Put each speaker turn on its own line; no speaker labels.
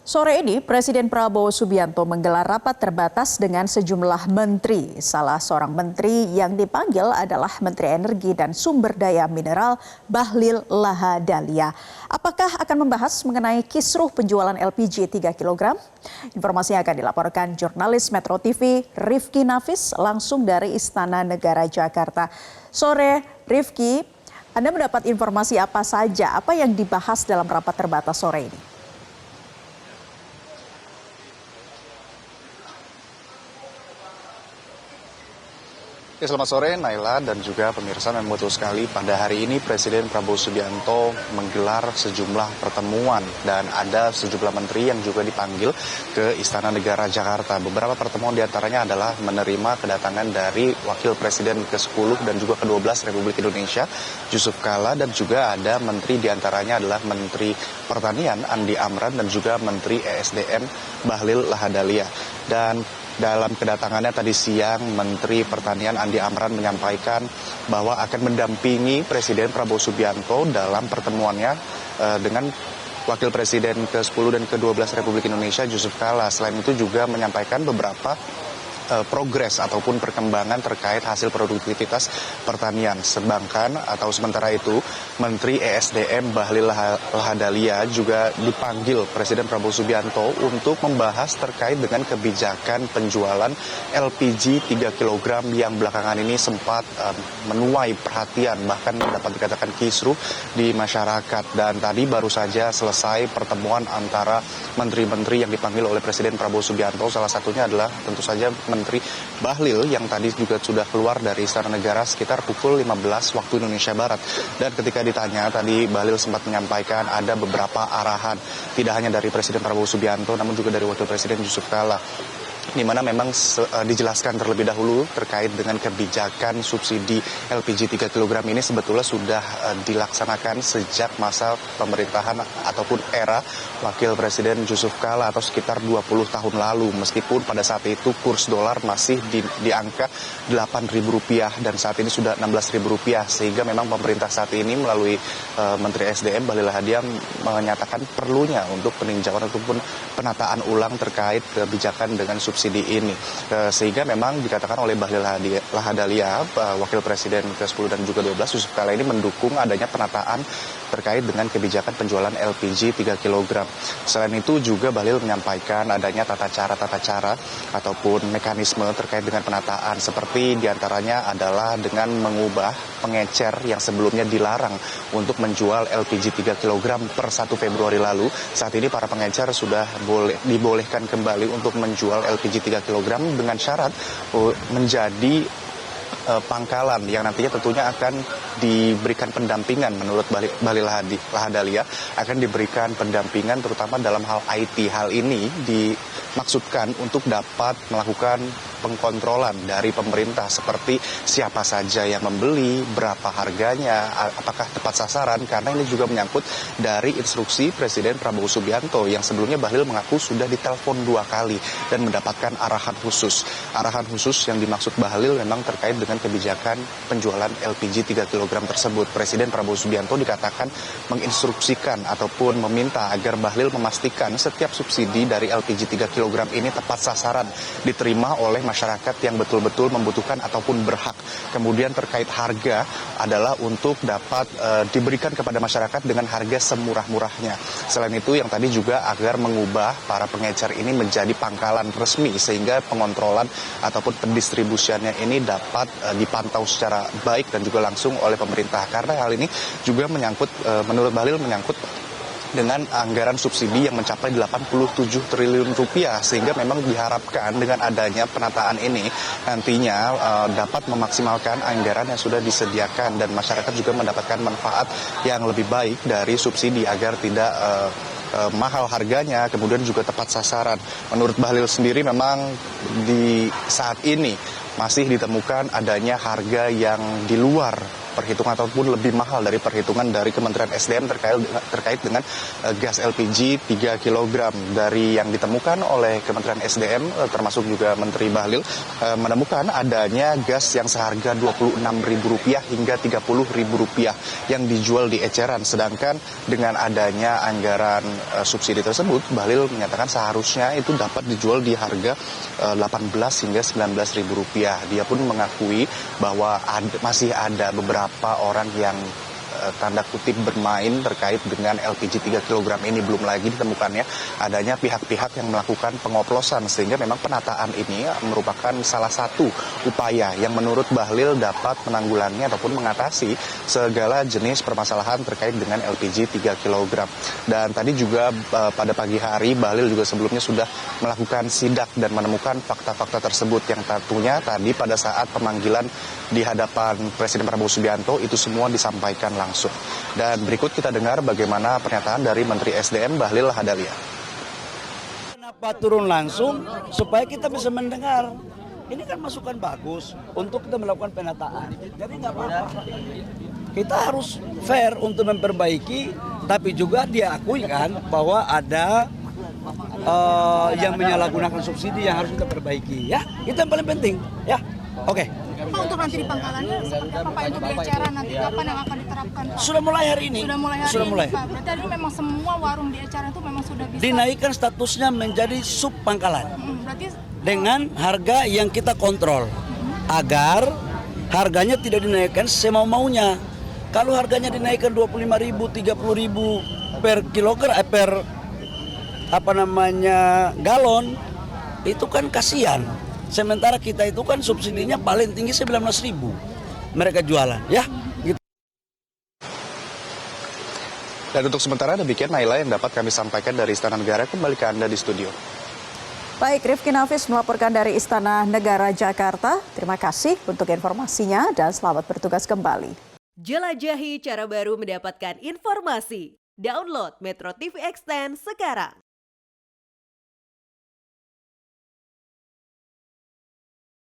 Sore ini, Presiden Prabowo Subianto menggelar rapat terbatas dengan sejumlah menteri. Salah seorang menteri yang dipanggil adalah Menteri Energi dan Sumber Daya Mineral Bahlil Lahadalia. Apakah akan membahas mengenai kisruh penjualan LPG 3 kg? Informasi akan dilaporkan jurnalis Metro TV Rifki Nafis langsung dari Istana Negara Jakarta. Sore, Rifki, Anda mendapat informasi apa saja? Apa yang dibahas dalam rapat terbatas sore ini?
Ya, selamat sore Naila dan juga pemirsa. Memang betul sekali pada hari ini Presiden Prabowo Subianto menggelar sejumlah pertemuan dan ada sejumlah menteri yang juga dipanggil ke Istana Negara Jakarta. Beberapa pertemuan diantaranya adalah menerima kedatangan dari Wakil Presiden ke-10 dan juga ke-12 Republik Indonesia Yusuf Kala, dan juga ada menteri diantaranya adalah Menteri Pertanian Andi Amran dan juga Menteri ESDM Bahlil Lahadalia. Dan dalam kedatangannya tadi siang, Menteri Pertanian Andi Amran menyampaikan bahwa akan mendampingi Presiden Prabowo Subianto dalam pertemuannya dengan Wakil Presiden ke-10 dan ke-12 Republik Indonesia Yusuf Kala. Selain itu juga menyampaikan beberapa progres ataupun perkembangan terkait hasil produktivitas pertanian. Sementara itu Menteri ESDM Bahlil Lahadalia juga dipanggil Presiden Prabowo Subianto untuk membahas terkait dengan kebijakan penjualan LPG 3 kg yang belakangan ini sempat menuai perhatian, bahkan dapat dikatakan kisruh di masyarakat. Dan tadi baru saja selesai pertemuan antara menteri-menteri yang dipanggil oleh Presiden Prabowo Subianto. Salah satunya adalah tentu saja Menteri Bahlil yang tadi juga sudah keluar dari Istana Negara sekitar pukul 15 waktu Indonesia Barat. Dan ketika ditanya tadi, Bahlil sempat menyampaikan ada beberapa arahan, tidak hanya dari Presiden Prabowo Subianto namun juga dari Wakil Presiden Yusuf Kala, di mana memang dijelaskan terlebih dahulu terkait dengan kebijakan subsidi LPG 3 kg ini sebetulnya sudah dilaksanakan sejak masa pemerintahan ataupun era Wakil Presiden Yusuf Kala atau sekitar 20 tahun lalu, meskipun pada saat itu kurs dolar masih di angka Rp8.000 dan saat ini sudah Rp16.000, sehingga memang pemerintah saat ini melalui Menteri SDM Bahlil Lahadalia menyatakan perlunya untuk peninjauan ataupun penataan ulang terkait kebijakan dengan subsidi ini, sehingga memang dikatakan oleh Bahlil Lahadalia, Wakil Presiden ke-10 dan juga 12 Yusuf Kala ini mendukung adanya penataan terkait dengan kebijakan penjualan LPG 3 kg. Selain itu juga Bahlil menyampaikan adanya tata cara ataupun mekanisme terkait dengan penataan, seperti diantaranya adalah dengan mengubah pengecer yang sebelumnya dilarang untuk menjual LPG 3 kg per 1 Februari lalu. Saat ini para pengecer sudah dibolehkan kembali untuk menjual LPG 3 kg dengan syarat menjadi pangkalan yang nantinya tentunya akan diberikan pendampingan. Menurut Bahlil Lahadalia akan diberikan pendampingan terutama dalam hal IT. Hal ini dimaksudkan untuk dapat melakukan pengkontrolan dari pemerintah, seperti siapa saja yang membeli, berapa harganya, apakah tepat sasaran, karena ini juga menyangkut dari instruksi Presiden Prabowo Subianto yang sebelumnya Bahlil mengaku sudah ditelepon 2 kali dan mendapatkan arahan khusus. Arahan khusus yang dimaksud Bahlil memang terkait dengan kebijakan penjualan LPG 3 kg tersebut. Presiden Prabowo Subianto dikatakan menginstruksikan ataupun meminta agar Bahlil memastikan setiap subsidi dari LPG 3 kg ini tepat sasaran, diterima oleh masyarakat yang betul-betul membutuhkan ataupun berhak. Kemudian terkait harga adalah untuk dapat diberikan kepada masyarakat dengan harga semurah-murahnya. Selain itu yang tadi juga agar mengubah para pengecer ini menjadi pangkalan resmi, sehingga pengontrolan ataupun pendistribusiannya ini dapat dipantau secara baik dan juga langsung oleh pemerintah. Karena hal ini juga menyangkut, menurut Bahlil, menyangkut dengan anggaran subsidi yang mencapai Rp87 triliun, sehingga memang diharapkan dengan adanya penataan ini nantinya dapat memaksimalkan anggaran yang sudah disediakan dan masyarakat juga mendapatkan manfaat yang lebih baik dari subsidi agar tidak mahal harganya, kemudian juga tepat sasaran. Menurut Bahlil sendiri memang di saat ini masih ditemukan adanya harga yang di luar perhitungan ataupun lebih mahal dari perhitungan dari Kementerian SDM terkait dengan gas LPG 3 kg dari yang ditemukan oleh Kementerian SDM termasuk juga Menteri Bahlil menemukan adanya gas yang seharga Rp26.000 hingga Rp30.000 yang dijual di eceran. Sedangkan dengan adanya anggaran subsidi tersebut, Bahlil menyatakan seharusnya itu dapat dijual di harga Rp18 hingga Rp19.000. Dia pun mengakui bahwa masih ada beberapa orang yang tanda kutip bermain terkait dengan LPG 3 kg ini. Belum lagi ditemukannya adanya pihak-pihak yang melakukan pengoplosan, sehingga memang penataan ini merupakan salah satu upaya yang menurut Bahlil dapat menanggulangi ataupun mengatasi segala jenis permasalahan terkait dengan LPG 3 kg. Dan tadi juga pada pagi hari Bahlil juga sebelumnya sudah melakukan sidak dan menemukan fakta-fakta tersebut yang tentunya tadi pada saat pemanggilan di hadapan Presiden Prabowo Subianto itu semua disampaikan langsung. Dan berikut kita dengar bagaimana pernyataan dari Menteri SDM Bahlil Lahadalia.
Kenapa turun langsung? Supaya kita bisa mendengar. Ini kan masukan bagus untuk kita melakukan penataan. Jadi nggak apa-apa. Kita harus fair untuk memperbaiki, tapi juga diakui kan bahwa ada yang menyalahgunakan subsidi yang harus kita perbaiki. Ya, itu yang paling penting. Ya, oke.
Pak, untuk nanti di pangkalannya seperti apa Pak untuk di eceran nanti kapan yang akan diterapkan Pak?
Sudah mulai hari ini.
Sudah mulai hari ini Pak. Berarti ini memang semua warung di eceran itu memang sudah bisa
Dinaikkan statusnya menjadi sub pangkalan.
Berarti
Dengan harga yang kita kontrol agar harganya tidak dinaikkan semau-maunya. Kalau harganya dinaikkan 25.000, 30.000 per kilogram galon, itu kan kasihan. Sementara kita itu kan subsidinya paling tinggi 19.000 mereka jualan, ya. Gitu.
Dan untuk sementara demikian Naila yang dapat kami sampaikan dari Istana Negara. Kembali ke Anda di studio.
Baik, Rifki Nafis melaporkan dari Istana Negara Jakarta. Terima kasih untuk informasinya dan selamat bertugas kembali.
Jelajahi cara baru mendapatkan informasi. Download Metro TV Extend sekarang.